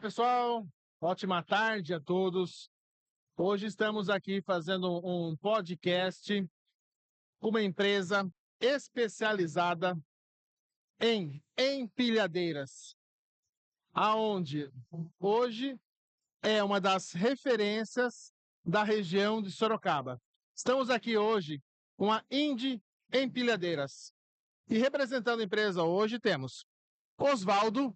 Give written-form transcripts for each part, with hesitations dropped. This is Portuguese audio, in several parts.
Olá, pessoal, ótima tarde a todos. Hoje estamos aqui fazendo um podcast com uma empresa especializada em empilhadeiras, aonde hoje é uma das referências da região de Sorocaba. Estamos aqui hoje com a Indy Empilhadeiras. E representando a empresa hoje temos Oswaldo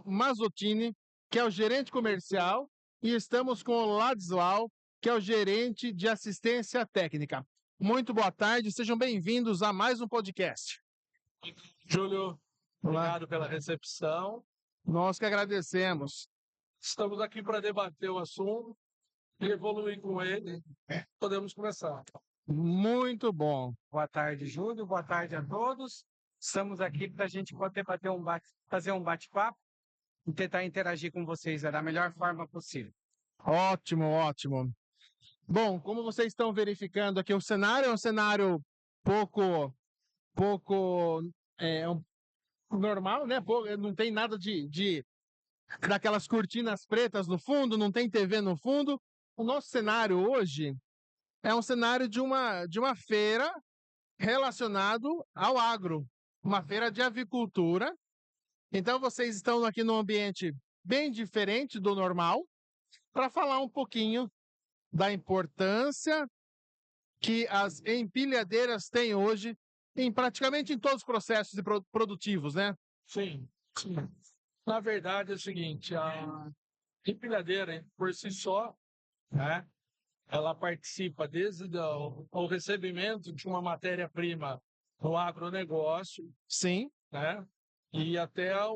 Mazzottini, que é o gerente comercial, e estamos com o Ladislau, que é o gerente de assistência técnica. Muito boa tarde, sejam bem-vindos a mais um podcast. Júlio, obrigado pela recepção. Nós que agradecemos. Estamos aqui para debater o assunto e evoluir com ele. Podemos começar. Muito bom. Boa tarde, Júlio. Boa tarde a todos. Estamos aqui para a gente poder fazer um bate-papo e tentar interagir com vocês da melhor forma possível. Ótimo, ótimo. Bom, como vocês estão verificando aqui, o cenário é um cenário pouco normal, né? Não tem nada daquelas cortinas pretas no fundo, não tem TV no fundo. O nosso cenário hoje é um cenário de uma feira relacionado ao agro, uma feira de avicultura. Então vocês estão aqui num ambiente bem diferente do normal para falar um pouquinho da importância que as empilhadeiras têm hoje praticamente em todos os processos produtivos, né? Sim. Na verdade é o seguinte, a empilhadeira, por si só, né, ela participa desde o recebimento de uma matéria-prima no agronegócio, Sim, né, e até a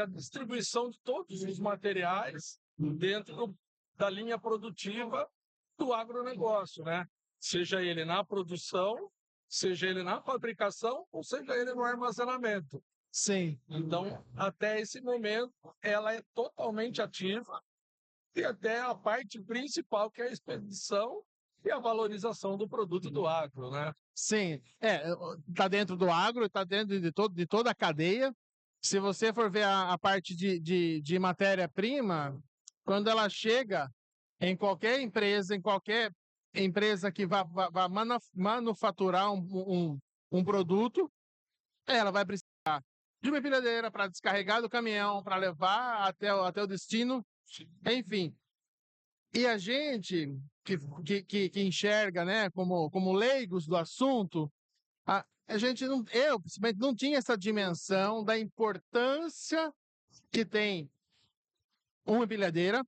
distribuição de todos os materiais dentro da linha produtiva do agronegócio, né? Seja ele na produção, seja ele na fabricação, ou seja ele no armazenamento. sim. Então, até esse momento, ela é totalmente ativa e até a parte principal, que é a expedição e a valorização do produto do agro, né? Sim, está dentro do agro, está dentro de toda a cadeia. Se você for ver a parte de matéria-prima, quando ela chega em qualquer empresa que vá manufaturar um produto, ela vai precisar de uma empilhadeira para descarregar do caminhão, para levar até o destino, enfim. E a gente que enxerga, né, como leigos do assunto, a gente eu principalmente não tinha essa dimensão da importância que tem uma empilhadeira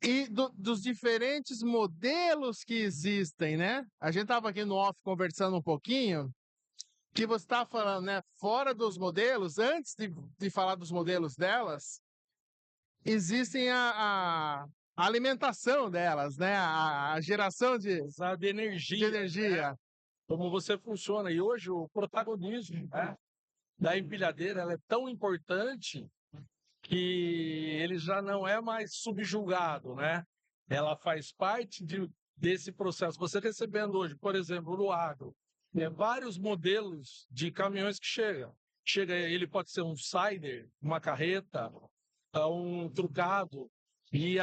e dos diferentes modelos que existem, né? A gente estava aqui no off conversando um pouquinho, que você estava falando, né? Fora dos modelos, antes de falar dos modelos delas, existem a alimentação delas, né? A geração de energia. Né? Como você funciona. E hoje o protagonismo, né, da empilhadeira ela é tão importante que ele já não é mais subjugado, né? Ela faz parte desse processo. Você recebendo hoje, por exemplo, no agro, vários modelos de caminhões que chegam. Ele pode ser um Sider, uma carreta, um trucado, e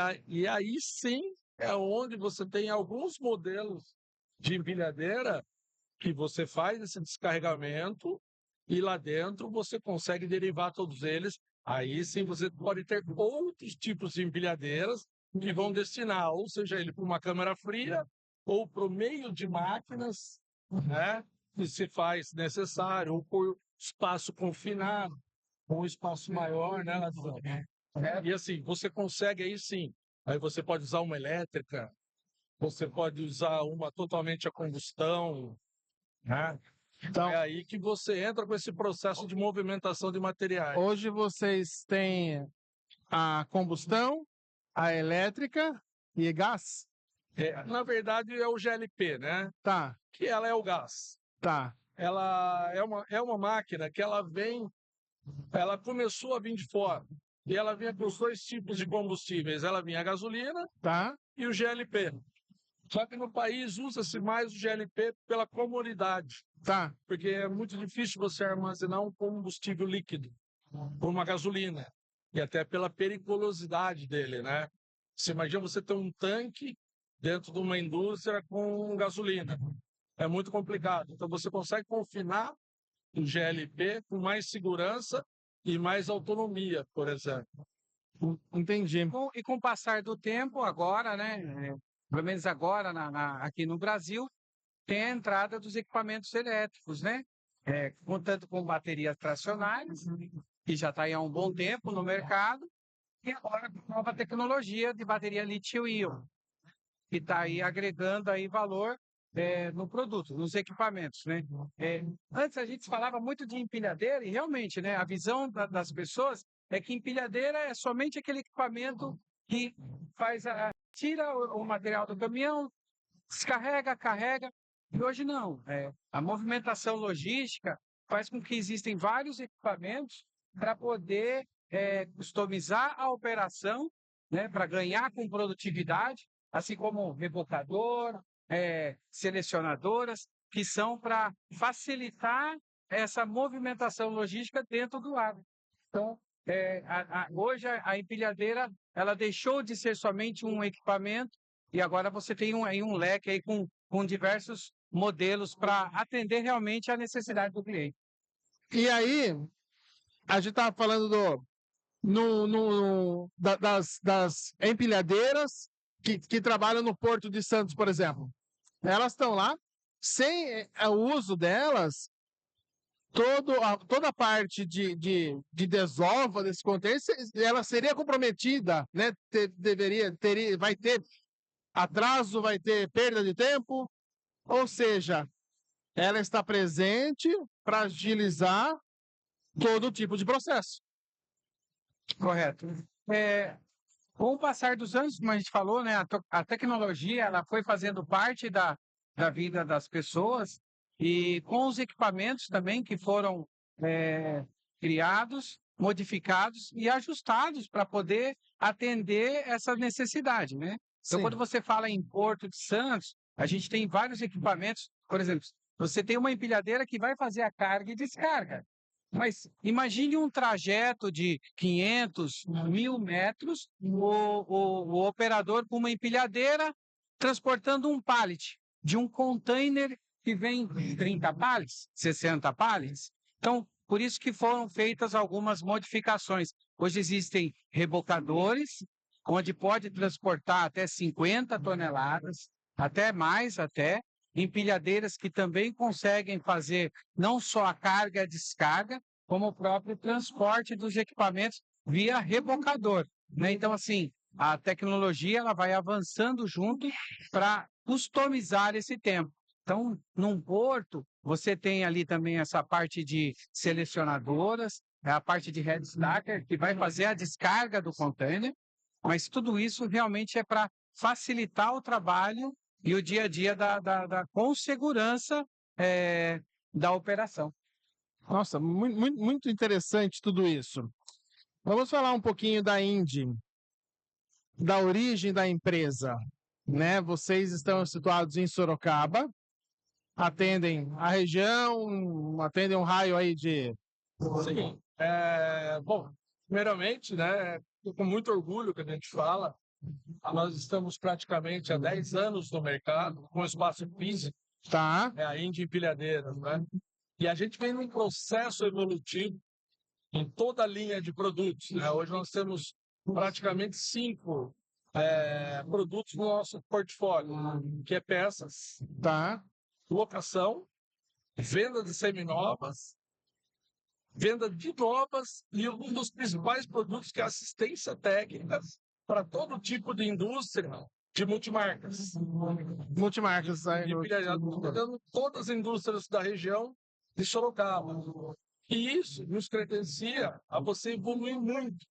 aí sim é onde você tem alguns modelos de empilhadeira que você faz esse descarregamento e lá dentro você consegue derivar todos eles. Aí sim você pode ter outros tipos de empilhadeiras que vão destinar, ou seja, ele para uma câmara fria ou para o meio de máquinas, né, que se faz necessário, ou por espaço confinado, ou um espaço maior, né, e assim, você consegue aí sim. Aí você pode usar uma elétrica, você pode usar uma totalmente a combustão, né? Então é aí que você entra com esse processo de movimentação de materiais. Hoje vocês têm a combustão, a elétrica e gás? Na verdade é o GLP, né? Tá. Que ela é o gás. Tá. Ela é uma máquina que ela começou a vir de fora. E ela vinha com os dois tipos de combustíveis. Ela vinha a gasolina, tá, e o GLP. Só que no país usa-se mais o GLP pela comodidade. Tá. Porque é muito difícil você armazenar um combustível líquido, como uma gasolina. e até pela periculosidade dele, né? Você imagina você ter um tanque dentro de uma indústria com gasolina. É muito complicado. Então, você consegue confinar o GLP com mais segurança e mais autonomia, por exemplo. Entendi. E com o passar do tempo, agora, né, pelo menos agora aqui no Brasil, tem a entrada dos equipamentos elétricos, né? Tanto com baterias tracionais, que já está aí há um bom tempo no mercado, e agora com nova tecnologia de bateria lítio-íon, que está aí agregando aí valor no produto, nos equipamentos, né? Antes a gente falava muito de empilhadeira e realmente, né, a visão das pessoas é que empilhadeira é somente aquele equipamento que tira o material do caminhão, descarrega, carrega. E hoje não. A movimentação logística faz com que existem vários equipamentos para poder customizar a operação, né, para ganhar com produtividade, assim como rebocador, selecionadoras, que são para facilitar essa movimentação logística dentro do agro. Então, hoje a empilhadeira ela deixou de ser somente um equipamento e agora você tem um leque aí com diversos modelos para atender realmente a necessidade do cliente. E aí, a gente estava falando das empilhadeiras que trabalham no Porto de Santos, por exemplo. Elas estão lá, sem o uso delas, toda a parte de desova desse contexto, ela seria comprometida, né? Vai ter atraso, vai ter perda de tempo, ou seja, ela está presente para agilizar todo tipo de processo. Correto. Com o passar dos anos, como a gente falou, né, a tecnologia ela foi fazendo parte da vida das pessoas e com os equipamentos também que foram criados, modificados e ajustados para poder atender essa necessidade, né? Então, Sim. quando você fala em Porto de Santos, a gente tem vários equipamentos. Por exemplo, você tem uma empilhadeira que vai fazer a carga e descarga. Mas imagine um trajeto de 500, 1.000 metros, o operador com uma empilhadeira transportando um pallet de um container que vem 30 pallets, 60 pallets. Então, por isso que foram feitas algumas modificações. Hoje existem rebocadores, onde pode transportar até 50 toneladas, até mais, empilhadeiras que também conseguem fazer não só a carga e a descarga, como o próprio transporte dos equipamentos via rebocador, né? Então, assim, a tecnologia ela vai avançando junto para customizar esse tempo. Então, num porto, você tem ali também essa parte de selecionadoras, a parte de head stacker, que vai fazer a descarga do container, mas tudo isso realmente é para facilitar o trabalho e o dia a dia com segurança da operação. Nossa, muito interessante tudo isso. Vamos falar um pouquinho da Indy, da origem da empresa, né? Vocês estão situados em Sorocaba, atendem a região, atendem um raio aí de... Sim. Bom, primeiramente, né, com muito orgulho que a gente fala, nós estamos praticamente há 10 anos no mercado, com espaço físico, Tá. a Indy Empilhadeiras, né? E a gente vem num processo evolutivo em toda a linha de produtos, né? Hoje nós temos praticamente 5 produtos no nosso portfólio, que é peças, Tá. locação, venda de seminovas, venda de novas e um dos principais produtos que é assistência técnica para todo tipo de indústria de multimarcas. Multimarcas. Dando todas as indústrias da região de Sorocaba. E isso nos credencia a você evoluir muito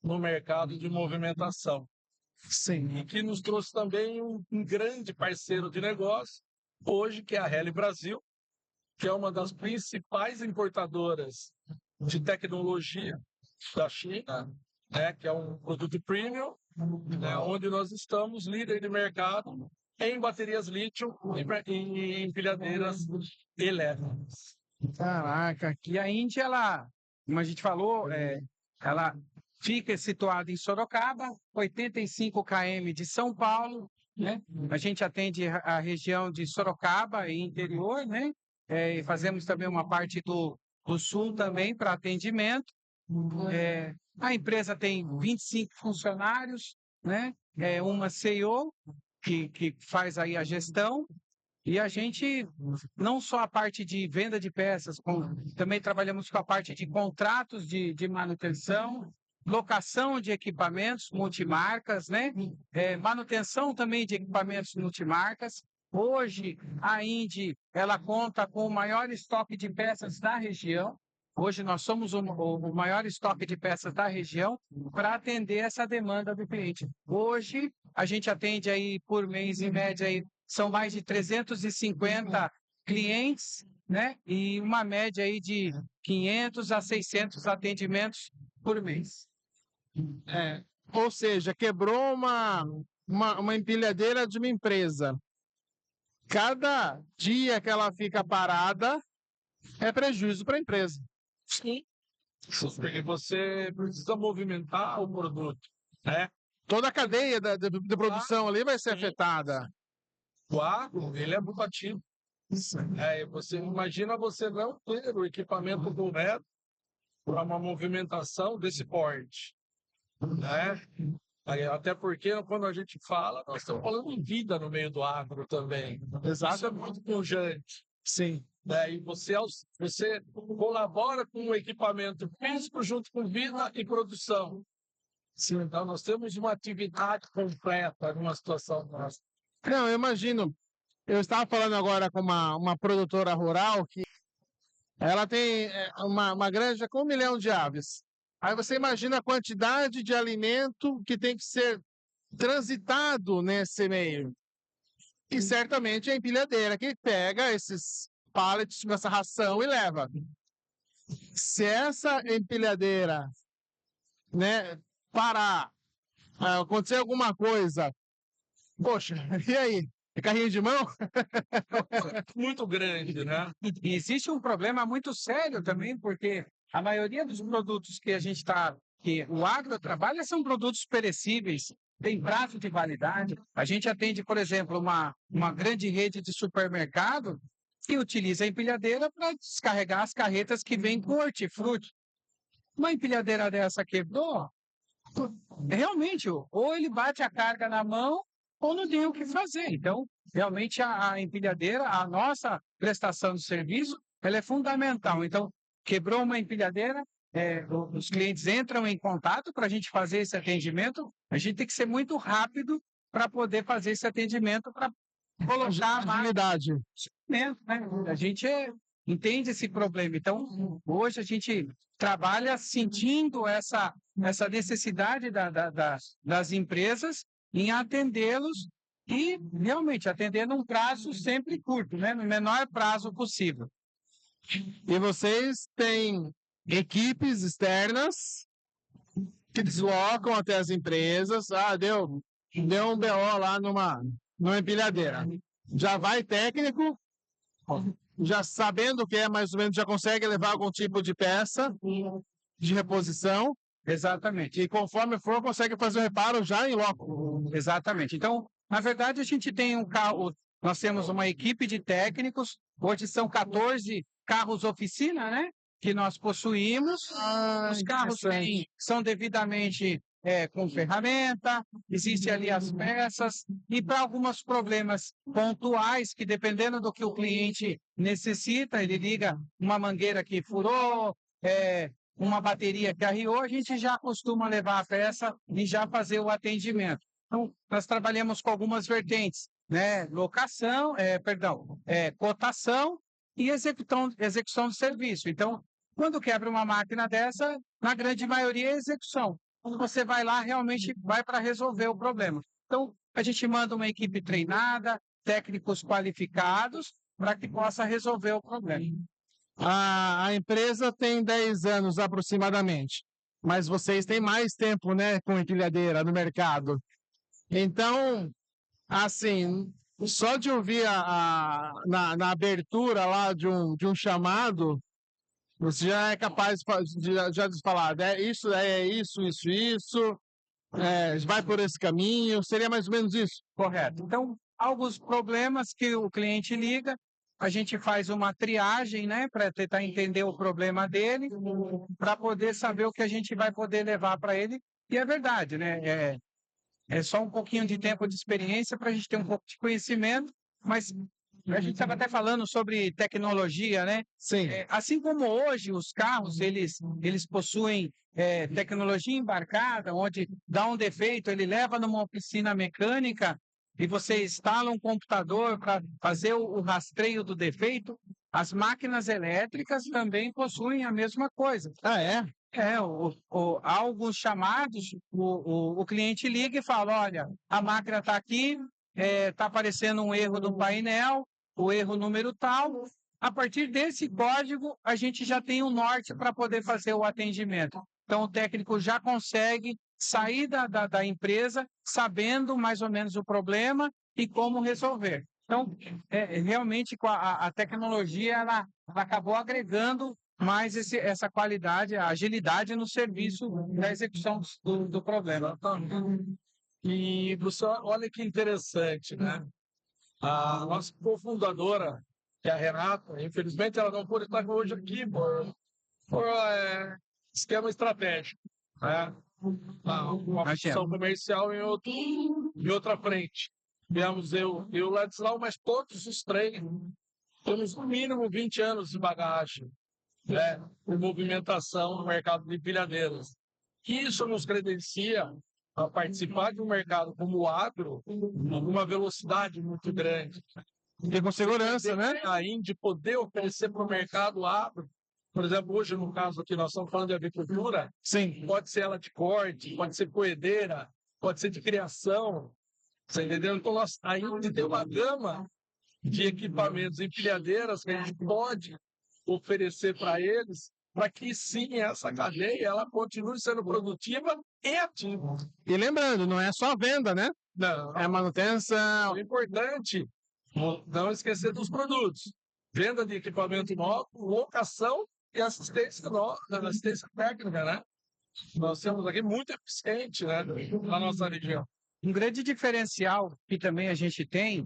no mercado de movimentação. Sim. E que nos trouxe também um grande parceiro de negócio, hoje, que é a Heli Brasil, que é uma das principais importadoras de tecnologia da China, né, que é um produto premium, né, onde nós estamos líder de mercado em baterias lítio e empilhadeiras elétricas. Caraca. E a Indy, ela, como a gente falou, ela fica situado em Sorocaba, 85 km de São Paulo, né? A gente atende a região de Sorocaba e interior, né? E fazemos também uma parte do sul também para atendimento. A empresa tem 25 funcionários, né? Uma CEO que faz aí a gestão. E a gente, não só a parte de venda de peças, também trabalhamos com a parte de contratos de manutenção, locação de equipamentos multimarcas, né? Manutenção também de equipamentos multimarcas. Hoje, a Indy, ela conta com o maior estoque de peças da região. Hoje, nós somos o maior estoque de peças da região para atender essa demanda do cliente. Hoje, a gente atende aí por mês, em média, aí, são mais de 350 clientes, né? E uma média aí de 500 a 600 atendimentos por mês. Ou seja, quebrou uma empilhadeira de uma empresa. Cada dia que ela fica parada é prejuízo para a empresa. Sim. Porque você precisa movimentar o produto, né? Toda a cadeia da produção ali vai ser afetada. O agro, ele é muito ativo. Você imagina você não ter o equipamento correto para uma movimentação desse porte, né? Até porque quando a gente fala, nós estamos falando em vida no meio do agro também. Exato. Isso é muito pujante. Sim. E você colabora com o equipamento físico junto com vida e produção. Sim. Então nós temos uma atividade completa numa situação nossa. Não, eu imagino. Eu estava falando agora com uma produtora rural que ela tem uma granja com 1 milhão de aves. Aí você imagina a quantidade de alimento que tem que ser transitado nesse meio. E certamente a empilhadeira que pega esses pallets com essa ração e leva. Se essa empilhadeira, né, parar, acontecer alguma coisa, poxa, e aí? É carrinho de mão? Muito grande, né? E existe um problema muito sério também, porque a maioria dos produtos que a gente que o agro trabalha são produtos perecíveis, tem prazo de validade. A gente atende, por exemplo, uma grande rede de supermercado que utiliza a empilhadeira para descarregar as carretas que vêm com hortifruti. Uma empilhadeira dessa quebrou, realmente, ou ele bate a carga na mão, ou não tem o que fazer. Então, realmente, a empilhadeira, a nossa prestação de serviço, ela é fundamental. Então, quebrou uma empilhadeira, os clientes entram em contato para a gente fazer esse atendimento. A gente tem que ser muito rápido para poder fazer esse atendimento, para colocar a agilidade. Né? A gente entende esse problema. Então, hoje a gente trabalha sentindo essa necessidade das empresas em atendê-los e realmente atender num prazo sempre curto, né? No menor prazo possível. E vocês têm equipes externas que deslocam até as empresas. Deu um BO lá numa empilhadeira. Já vai técnico, já sabendo o que é, mais ou menos, já consegue levar algum tipo de peça de reposição. Exatamente. E conforme for, consegue fazer o reparo já em loco. Exatamente. Então, na verdade, a gente tem nós temos uma equipe de técnicos, hoje são 14 carros oficina, né? Que nós possuímos. Os carros são devidamente com ferramenta, existem ali as peças, e para alguns problemas pontuais, que dependendo do que o cliente necessita, ele liga uma mangueira que furou, uma bateria que arriou, a gente já costuma levar a peça e já fazer o atendimento. Então, nós trabalhamos com algumas vertentes, né? Cotação e execução do serviço. Então, quando quebra uma máquina dessa, na grande maioria é execução. Quando você vai lá, realmente vai para resolver o problema. Então, a gente manda uma equipe treinada, técnicos qualificados, para que possa resolver o problema. A empresa tem 10 anos aproximadamente, mas vocês têm mais tempo, né, com empilhadeira no mercado. Então, assim, só de ouvir na abertura lá de um chamado, Você já é capaz de falar, né? Isso é isso, vai por esse caminho, seria mais ou menos isso? Correto. Então, alguns problemas que o cliente liga, a gente faz uma triagem, né, para tentar entender o problema dele, para poder saber o que a gente vai poder levar para ele. E é verdade, né? É só um pouquinho de tempo de experiência para a gente ter um pouco de conhecimento, mas a gente estava até falando sobre tecnologia, né? Sim. Assim como hoje os carros, eles possuem tecnologia embarcada, onde dá um defeito, ele leva numa oficina mecânica e você instala um computador para fazer o rastreio do defeito. As máquinas elétricas também possuem a mesma coisa. Ah, é? Há alguns chamados, o cliente liga e fala, olha, a máquina está aqui, está aparecendo um erro no painel, o erro número tal. A partir desse código, a gente já tem um norte para poder fazer o atendimento. Então, o técnico já consegue sair da empresa sabendo mais ou menos o problema e como resolver. Então, realmente, com a tecnologia, ela acabou agregando mais essa qualidade, a agilidade no serviço da execução do problema. E você olha que interessante, né? A nossa cofundadora, que é a Renata, infelizmente ela não pôde estar hoje aqui por esquema estratégico, né? Uma função comercial em outra frente. Viemos eu e o Ladislau, mas todos os três temos no mínimo 20 anos de bagagem, né, de movimentação no mercado de empilhadeiras. Isso nos credencia a participar de um mercado como o agro, numa velocidade muito grande. E com segurança, né? A Indy poder oferecer para o mercado agro, por exemplo, hoje no caso aqui nós estamos falando de agricultura, sim, pode ser ela de corte, pode ser coedeira, pode ser de criação, você entendeu? Então a Indy tem uma gama de equipamentos empilhadeiras que a gente pode oferecer para eles, para que sim, essa cadeia ela continue sendo produtiva e ativa. E lembrando, não é só venda, né? Não. É manutenção. É importante não esquecer dos produtos. Venda de equipamento novo, locação e assistência nova, assistência técnica, né? Nós temos aqui muito eficiente, né, na nossa região. Um grande diferencial que também a gente tem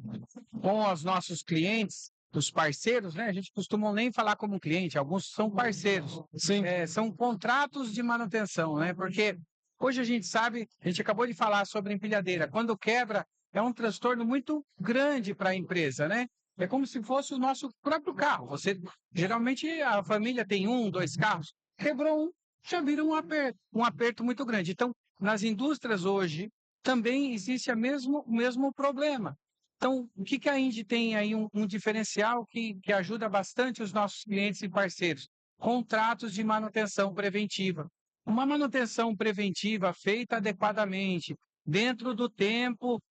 com os nossos clientes, os parceiros, né? A gente costuma nem falar como cliente, alguns são parceiros. Sim. São contratos de manutenção, né? Porque hoje a gente sabe, a gente acabou de falar sobre empilhadeira. Quando quebra, é um transtorno muito grande para a empresa, né? É como se fosse o nosso próprio carro. Geralmente a família tem 1, 2 carros. Quebrou um, já vira um aperto muito grande. Então, nas indústrias hoje, também existe o mesmo problema. Então, o que a Indy tem aí um diferencial que ajuda bastante os nossos clientes e parceiros? Contratos de manutenção preventiva. Uma manutenção preventiva feita adequadamente, dentro do tempo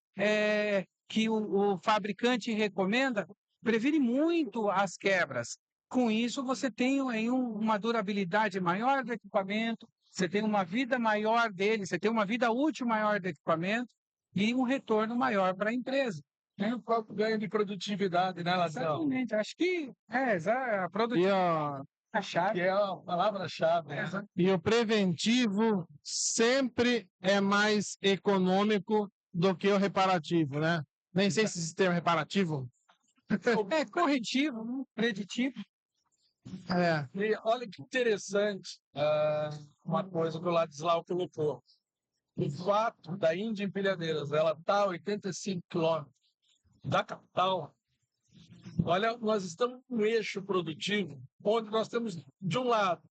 que o fabricante recomenda, previne muito as quebras. Com isso, você tem aí uma durabilidade maior do equipamento, você tem uma vida maior dele, você tem uma vida útil maior do equipamento e um retorno maior para a empresa. Tem o próprio ganho de produtividade, né, Ladislau? Exatamente, acho que a produtividade é a chave. Que é a palavra-chave. Né? E o preventivo sempre é mais econômico do que o reparativo, né? Nem sei se esse termo é reparativo. É corretivo, preditivo. E olha que interessante uma coisa que o Ladislau colocou. O fato da Indy Empilhadeiras, ela está a 85 quilômetros da capital. Olha, nós estamos num eixo produtivo, onde nós temos, de um lado,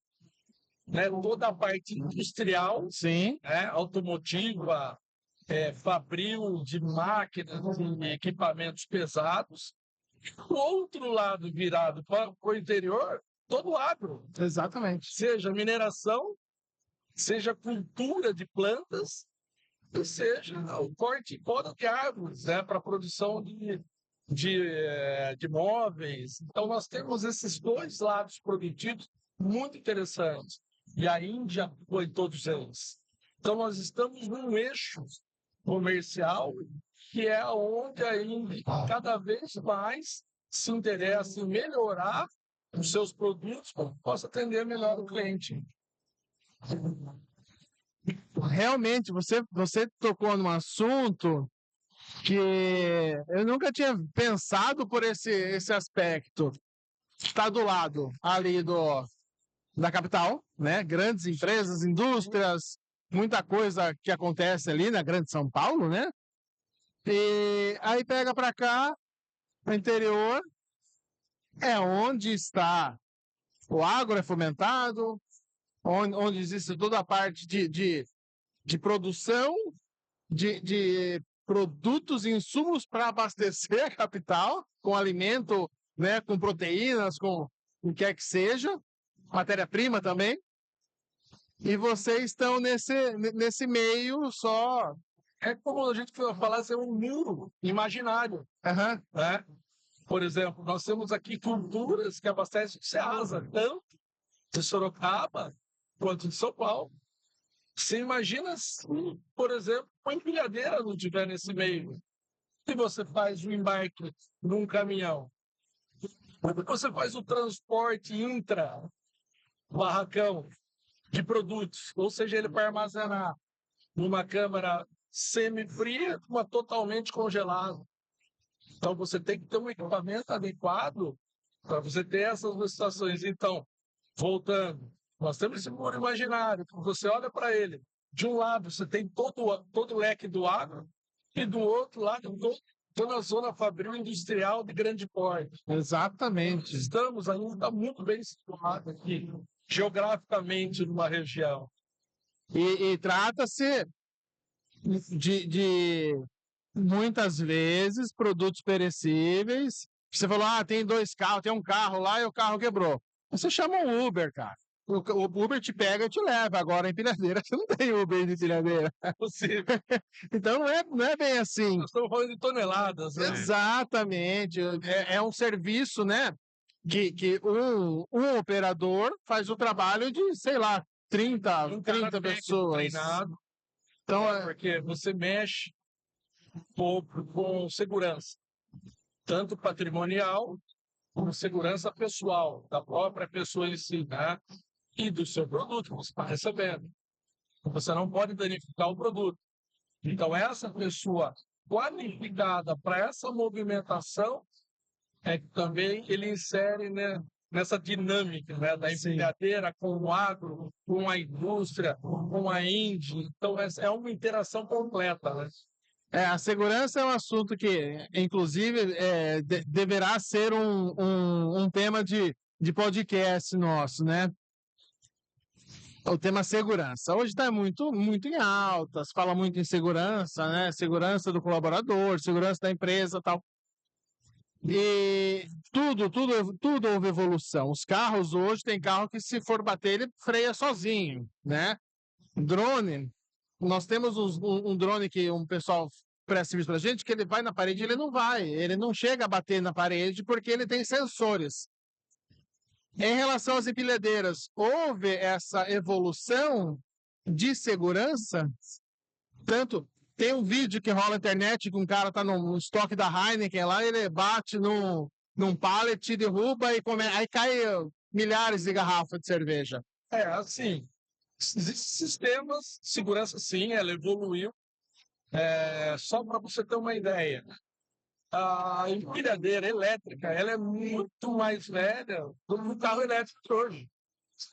né, toda a parte industrial, sim, né, automotiva, fabril de máquinas e equipamentos pesados. Do outro lado, virado para o interior, todo o agro. Exatamente. Seja mineração, seja cultura de plantas, seja o corte e poda de árvores, né, para a produção de móveis. Então, nós temos esses dois lados produtivos muito interessantes. E a Índia foi todos eles. Então, nós estamos num eixo comercial que é onde a Índia cada vez mais se interessa em melhorar os seus produtos para que possa atender melhor o cliente. Realmente, você tocou num assunto que eu nunca tinha pensado por esse aspecto. Está do lado ali da capital, né? Grandes empresas, indústrias, muita coisa que acontece ali na Grande São Paulo, né? E aí pega para cá, no interior, é onde está o agro é fomentado, onde existe toda a parte de produção de produtos e insumos para abastecer a capital, com alimento, né, com proteínas, com o que quer que seja, matéria-prima também. E vocês estão nesse meio só. É como a gente falasse, é um muro imaginário. Uhum. Né? Por exemplo, nós temos aqui culturas que abastecem o Ceasa, tanto de Sorocaba quanto de São Paulo. Você imagina se, por exemplo, uma empilhadeira não estiver nesse meio. Se você faz um embarque num caminhão, quando você faz o transporte intra-barracão de produtos, ou seja, ele para armazenar numa câmara semi-fria, uma totalmente congelada. Então, você tem que ter um equipamento adequado para você ter essas licitações. Então, voltando, nós temos esse muro imaginário, que você olha para ele. De um lado, você tem todo o leque do agro, e do outro lado, toda a zona fabril industrial de grande porte. Exatamente. Estamos ainda muito bem situados aqui, geograficamente, numa região. E trata-se de muitas vezes produtos perecíveis. Você falou, tem 2 carros, tem um carro lá e o carro quebrou. Você chama um Uber, cara. O Uber te pega e te leva. Agora, em empilhadeira, você não tem Uber de empilhadeira. É possível. Então, não é bem assim. Nós estamos falando de toneladas. Né? Exatamente. É um serviço, né? Que um operador faz o trabalho de, sei lá, 30 pessoas. Treinado, Então, porque você mexe com segurança, tanto patrimonial como segurança pessoal, da própria pessoa em si, né? E do seu produto que você está recebendo. Você não pode danificar o produto. Então, essa pessoa qualificada para essa movimentação é que também ele insere, né, nessa dinâmica, né, da empilhadeira com o agro, com a indústria, com a Indy. Então, é uma interação completa, né? a segurança é um assunto que, inclusive, deverá ser um tema de podcast nosso, né? O tema segurança. Hoje está muito em alta, se fala muito em segurança, né? Segurança do colaborador, segurança da empresa, tal. E tudo houve evolução. Os carros hoje, tem carro que, se for bater, ele freia sozinho, né? Drone, nós temos um drone que um pessoal presta serviço para a gente, que ele vai na parede, ele não chega a bater na parede porque ele tem sensores. Em relação às empilhadeiras, houve essa evolução de segurança, tanto tem um vídeo que rola na internet que um cara está no estoque da Heineken lá, ele bate num pallet, derruba e aí cai milhares de garrafas de cerveja. Assim, sistemas de segurança, sim, ela evoluiu. Só para você ter uma ideia, a empilhadeira elétrica ela é muito mais velha do que o carro elétrico de hoje.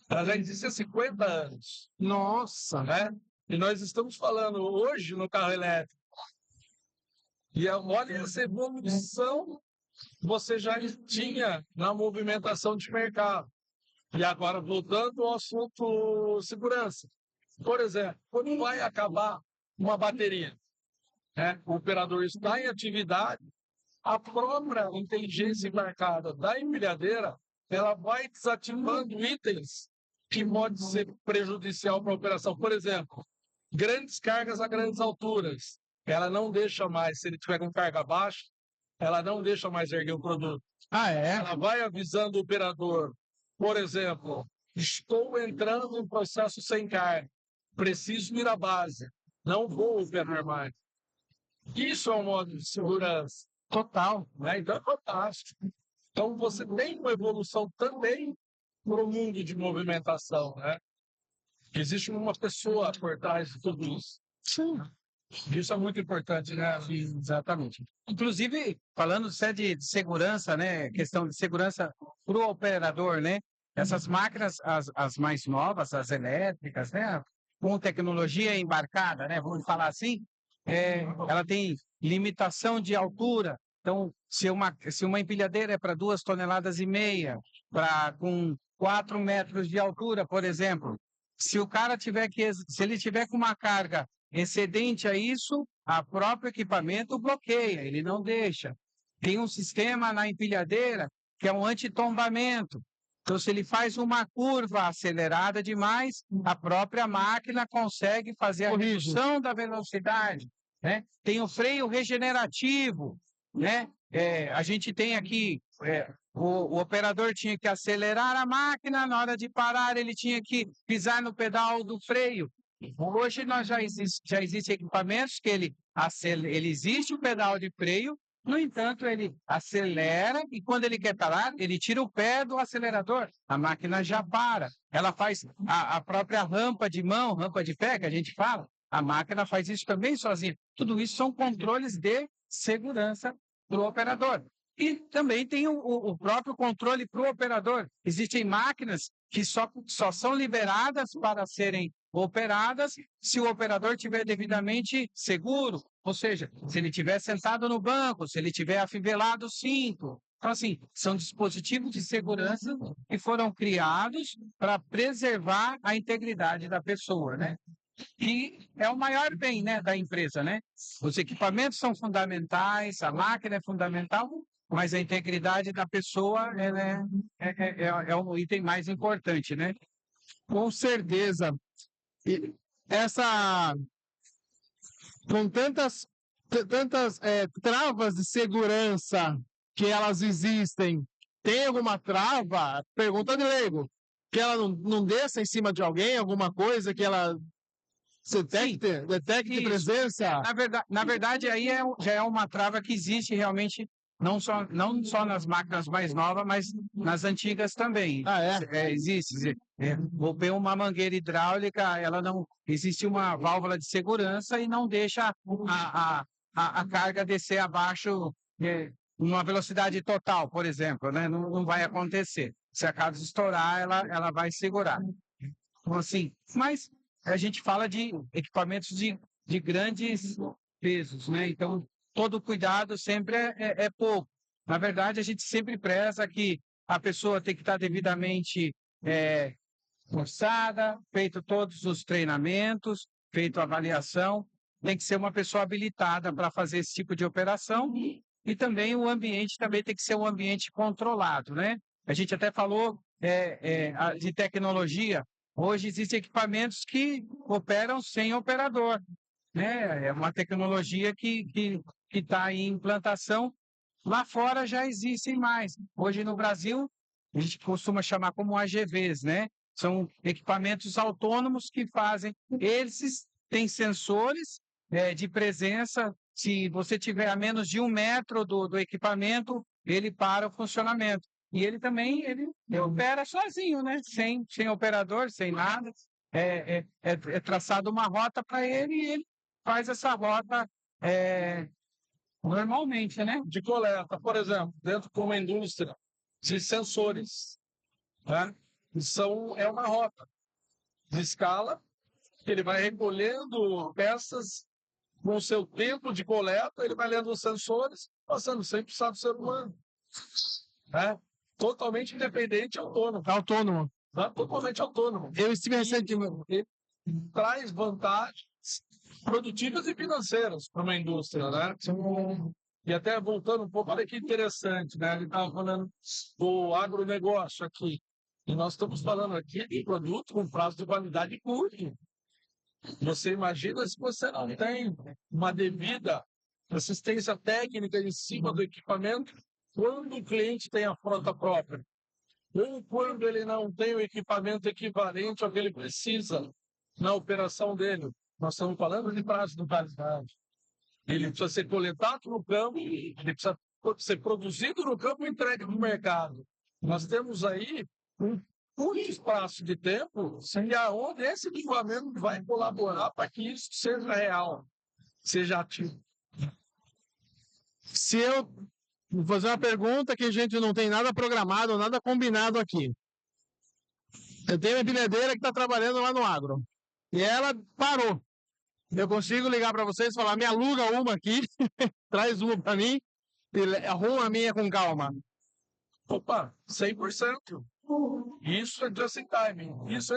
Ela já existe há 50 anos. Nossa! Né? E nós estamos falando hoje no carro elétrico. E olha essa evolução que você já tinha na movimentação de mercado. E agora, voltando ao assunto segurança. Por exemplo, quando vai acabar uma bateria, né? O operador está em atividade, a própria inteligência embarcada da empilhadeira, ela vai desativando itens que podem ser prejudicial para a operação. Por exemplo, grandes cargas a grandes alturas. Ela não deixa mais, se ele tiver com carga baixa, ela não deixa mais erguer o produto. Ela vai avisando o operador, por exemplo, estou entrando em processo sem carga, preciso ir à base, não vou operar mais. Isso é um modo de segurança. Total. Né? Então é fantástico. Então, você tem uma evolução também para o mundo de movimentação, né? Existe uma pessoa por trás de tudo isso. Sim. Isso é muito importante, né? Sim, exatamente. Inclusive, falando de segurança, né? Questão de segurança para o operador, né? Essas máquinas, as mais novas, as elétricas, né? Com tecnologia embarcada, né? Vamos falar assim, ela tem limitação de altura. Então, se uma empilhadeira é para 2,5 toneladas, com 4 metros de altura, por exemplo, se o cara se ele tiver com uma carga excedente a isso, o próprio equipamento bloqueia, ele não deixa. Tem um sistema na empilhadeira que é um antitombamento. Então, se ele faz uma curva acelerada demais, a própria máquina consegue fazer a redução da velocidade, né? Tem o freio regenerativo, né? A gente tem aqui, o operador tinha que acelerar a máquina, na hora de parar ele tinha que pisar no pedal do freio. Hoje já existem equipamentos que ele existe o pedal de freio, no entanto, ele acelera e quando ele quer parar, ele tira o pé do acelerador, a máquina já para. Ela faz a própria rampa de mão, rampa de pé, que a gente fala, a máquina faz isso também sozinha. Tudo isso são controles de segurança para o operador. E também tem o próprio controle para o operador. Existem máquinas que só são liberadas para serem operadas se o operador tiver devidamente seguro, ou seja, se ele estiver sentado no banco, se ele tiver afivelado o cinto. Então, assim, são dispositivos de segurança que foram criados para preservar a integridade da pessoa, né? E é o maior bem, né, da empresa, né? Os equipamentos são fundamentais, a máquina é fundamental, mas a integridade da pessoa é o item mais importante, né? Com certeza. E com tantas travas de segurança que elas existem, tem alguma trava? Pergunta de leigo. Que ela não desça em cima de alguém, alguma coisa que ela detecte presença? Na verdade, aí já é uma trava que existe realmente, não só nas máquinas mais novas, mas nas antigas também. Existe. Vou ver uma mangueira hidráulica, ela não. Existe uma válvula de segurança e não deixa a carga descer abaixo numa velocidade total, por exemplo, né? Não vai acontecer. Se a carga estourar, ela vai segurar. Então, assim, mas a gente fala de equipamentos de grandes pesos, né? Então, todo cuidado sempre é pouco. Na verdade, a gente sempre preza que a pessoa tem que estar devidamente forçada, feito todos os treinamentos, feito a avaliação, tem que ser uma pessoa habilitada para fazer esse tipo de operação e também o ambiente também tem que ser um ambiente controlado, né? A gente até falou de tecnologia. Hoje existem equipamentos que operam sem operador, né? É uma tecnologia que está em implantação. Lá fora já existem mais. Hoje no Brasil, a gente costuma chamar como AGVs, né? São equipamentos autônomos que fazem. Esses têm sensores de presença. Se você tiver a menos de 1 metro do equipamento, ele para o funcionamento. E ele também ele opera sozinho, né? Sem operador, sem nada. É traçada uma rota para ele e ele faz essa rota normalmente, né? De coleta, por exemplo, dentro de uma indústria de sensores, né? É uma rota de escala, que ele vai recolhendo peças com o seu tempo de coleta, ele vai lendo os sensores, passando sem precisar do ser humano. Né? Totalmente independente e autônomo. Autônomo. Né? Totalmente autônomo. Eu estive recentemente. Ele traz vantagens produtivas e financeiras para uma indústria, né? E até voltando um pouco, olha que interessante, né? Ele estava falando do agronegócio aqui. E nós estamos falando aqui de produto com prazo de validade curto. Você imagina se você não tem uma devida assistência técnica em cima do equipamento, quando o cliente tem a frota própria, ou quando ele não tem o equipamento equivalente ao que ele precisa na operação dele. Nós estamos falando de prazo de validade. Ele precisa ser coletado no campo, ele precisa ser produzido no campo e entregue no mercado. Nós temos aí um curto espaço de tempo e aonde esse equipamento vai colaborar para que isso seja real, seja ativo. Se eu vou fazer uma pergunta que a gente não tem nada programado, nada combinado aqui. Eu tenho uma empilhadeira que está trabalhando lá no agro. E ela parou. Eu consigo ligar para vocês e falar, me aluga uma aqui, traz uma para mim e arruma a minha com calma. Opa, 100%. Isso é just in time. Isso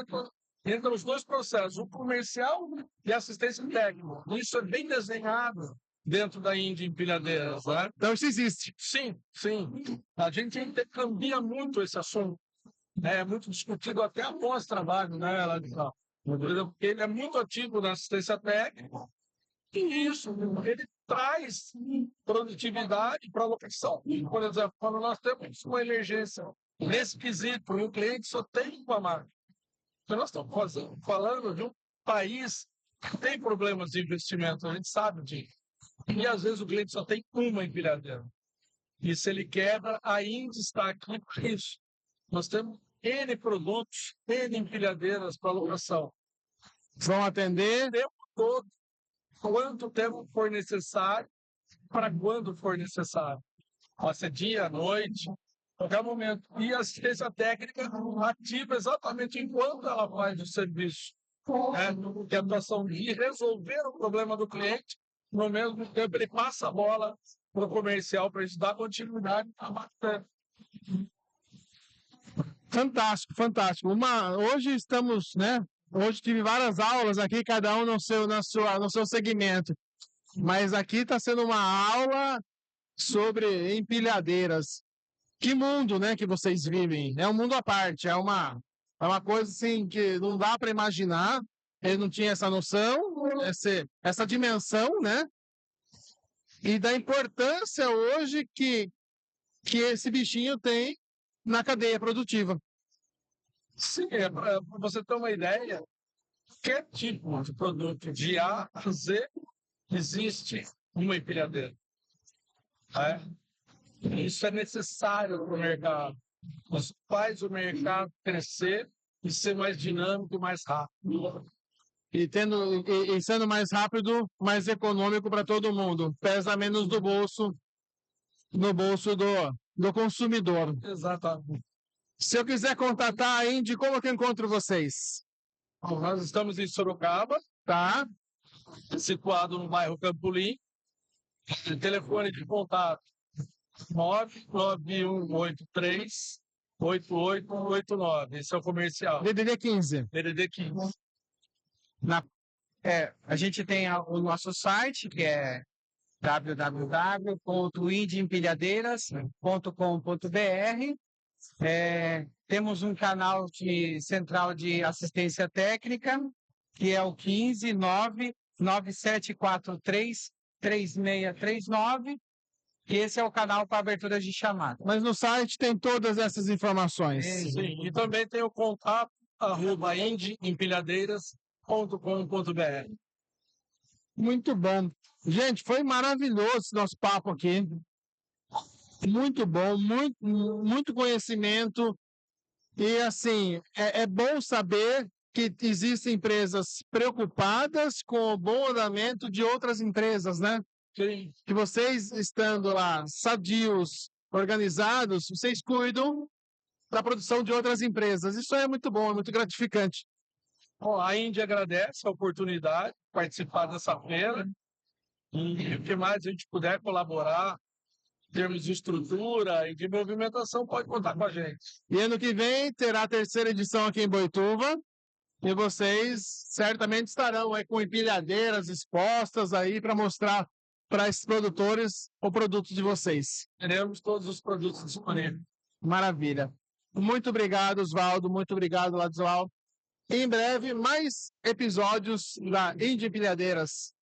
entra os dois processos, o comercial e a assistência técnica. Isso é bem desenhado dentro da Indy Empilhadeiras, né? Então isso existe. Sim, sim. A gente intercambia muito esse assunto. É muito discutido até após trabalho, né, lá de cá. Porque ele é muito ativo na assistência técnica. E isso, ele traz produtividade para a locação. Por exemplo, quando nós temos uma emergência nesse quesito e o cliente só tem uma máquina. Então, nós estamos falando de um país que tem problemas de investimento, a gente sabe disso. E às vezes o cliente só tem uma empilhadeira. E se ele quebra, ainda está aqui por isso. Nós temos N produtos, N empilhadeiras para locação. Vão atender O tempo todo, quanto tempo for necessário, para quando for necessário. Pode ser dia, noite, qualquer momento. E a assistência técnica ativa exatamente enquanto ela faz o serviço. Que é a atuação de resolver o problema do cliente, no mesmo tempo ele passa a bola para o comercial para a gente dar continuidade à máquina. Fantástico, fantástico. Hoje estamos, né? Hoje tive várias aulas aqui, cada um no seu segmento. Mas aqui está sendo uma aula sobre empilhadeiras. Que mundo, né, que vocês vivem? É um mundo à parte, é uma coisa assim que não dá para imaginar. Eu não tinha essa noção, essa dimensão, né? E da importância hoje que esse bichinho tem na cadeia produtiva. Sim, para você ter uma ideia, qualquer tipo de produto de A a Z existe uma empilhadeira. Isso é necessário para o mercado. Isso faz o mercado crescer e ser mais dinâmico e mais rápido. E sendo mais rápido, mais econômico para todo mundo. Pesa menos no bolso do consumidor. Exatamente. Se eu quiser contatar a Indy, como que eu encontro vocês? Nós estamos em Sorocaba, Tá? situado no bairro Campolim. Telefone de contato 99183-8889. Esse é o comercial. DDD 15. DDD 15. A gente tem o nosso site, que é www.indiempilhadeiras.com.br. Temos um canal central de assistência técnica, que é o 15997433639. E esse é o canal para abertura de chamada. Mas no site tem todas essas informações. Sim, e também tem o contato @indiempilhadeiras.com.br. Muito bom. Gente, foi maravilhoso esse nosso papo aqui. Muito bom, muito conhecimento. E assim, é bom saber que existem empresas preocupadas com o bom andamento de outras empresas, né? Sim. Que vocês, estando lá sadios, organizados, vocês cuidam da produção de outras empresas. Isso é muito bom, é muito gratificante. Bom, a Indy agradece a oportunidade de participar dessa feira. E o que mais a gente puder colaborar em termos de estrutura e de movimentação, pode contar com a gente. E ano que vem terá a terceira edição aqui em Boituva. E vocês certamente estarão aí com empilhadeiras expostas aí para mostrar para esses produtores o produto de vocês. Teremos todos os produtos disponíveis. Maravilha. Muito obrigado, Oswaldo. Muito obrigado, Ladislau. Em breve, mais episódios da Indy Empilhadeiras.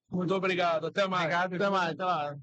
Muito obrigado. Até mais. Obrigado. Até mais. Até lá.